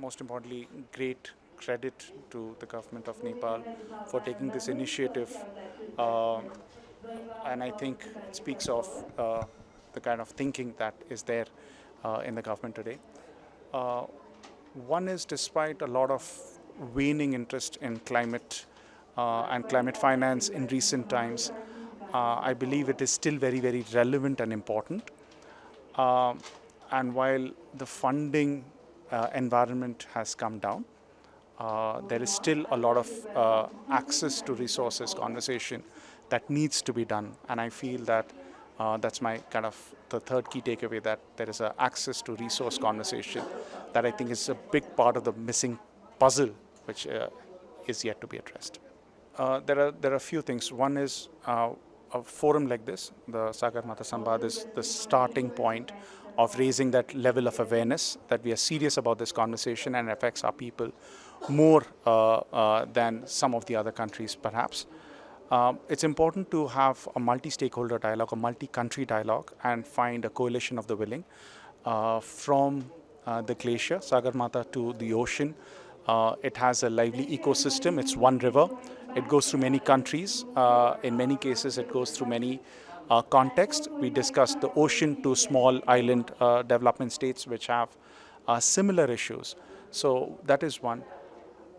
most importantly, great credit to the government of Nepal for taking this initiative. Uh, and I think it speaks of the kind of thinking that is there in the government today. Uh, One is, despite a lot of waning interest in climate and climate finance in recent times, I believe it is still very, very relevant and important. Um, and while the funding environment has come down, there is still a lot of access to resources conversation that needs to be done. And I feel that that's my kind of the third key takeaway, that there is a access to resource conversation that I think is a big part of the missing puzzle, which is yet to be addressed. There are a few things. One is a forum like this, the Sagar Mata Sambad, is the starting point of raising that level of awareness that we are serious about this conversation and affects our people more than some of the other countries, perhaps. It's important to have a multi-stakeholder dialogue, a multi-country dialogue, and find a coalition of the willing from the glacier, Sagar Mata, to the ocean. It has a lively ecosystem. It's one river. It goes through many countries. In many cases, it goes through many contexts. We discussed the ocean to small island development states which have similar issues. So that is one.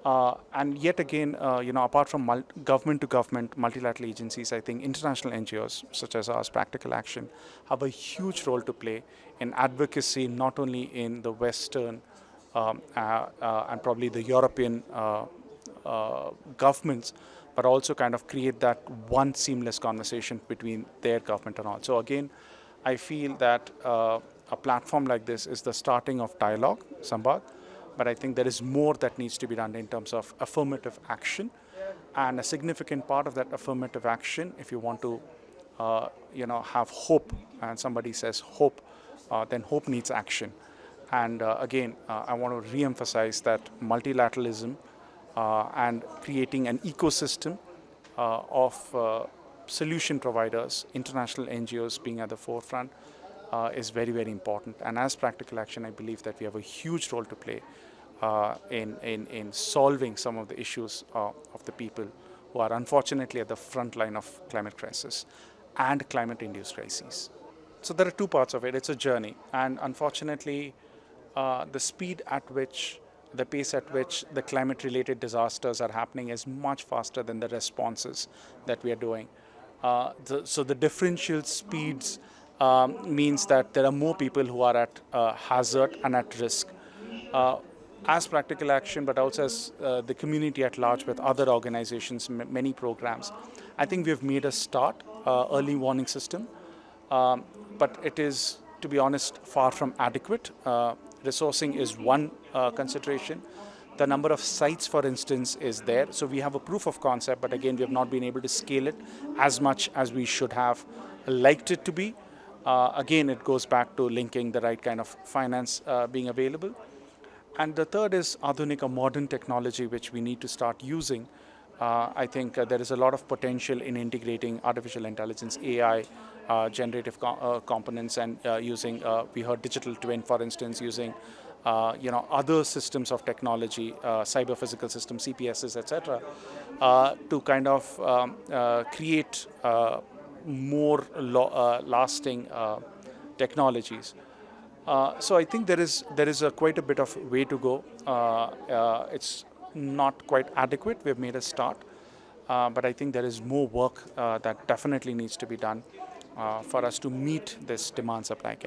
And yet again, apart from government to government, multilateral agencies, I think international NGOs such as ours, Practical Action, have a huge role to play in advocacy, not only in the Western and probably the European governments, but also kind of create that one seamless conversation between their government and all. So again, I feel that a platform like this is the starting of dialogue, Sambad, but I think there is more that needs to be done in terms of affirmative action. And a significant part of that affirmative action, if you want to have hope, and somebody says hope, then hope needs action. And again, I want to re-emphasize that multilateralism and creating an ecosystem of solution providers, international NGOs being at the forefront, is very, very important. And as Practical Action, I believe that we have a huge role to play in solving some of the issues of the people who are unfortunately at the front line of climate crisis and climate-induced crises. So there are two parts of it. It's a journey. And unfortunately, the speed at which, the pace at which the climate-related disasters are happening is much faster than the responses that we are doing. So the differential speeds means that there are more people who are at hazard and at risk. As Practical Action, but also as the community at large with other organizations, many programs, I think we have made a start, early warning system, but it is, to be honest, far from adequate. Resourcing is one consideration. The number of sites, for instance, is there. So we have a proof of concept, but again, we have not been able to scale it as much as we should have liked it to be. Again, it goes back to linking the right kind of finance being available. And the third is Adhunik, modern technology, which we need to start using. I think there is a lot of potential in integrating artificial intelligence, AI, generative components, and using, we heard digital twin, for instance, using other systems of technology, cyber physical systems, CPSs, etc., to kind of create more lasting technologies. So I think there is quite a bit of way to go. It's not quite adequate. We've made a start, but I think there is more work that definitely needs to be done for us to meet this demand-supply gap.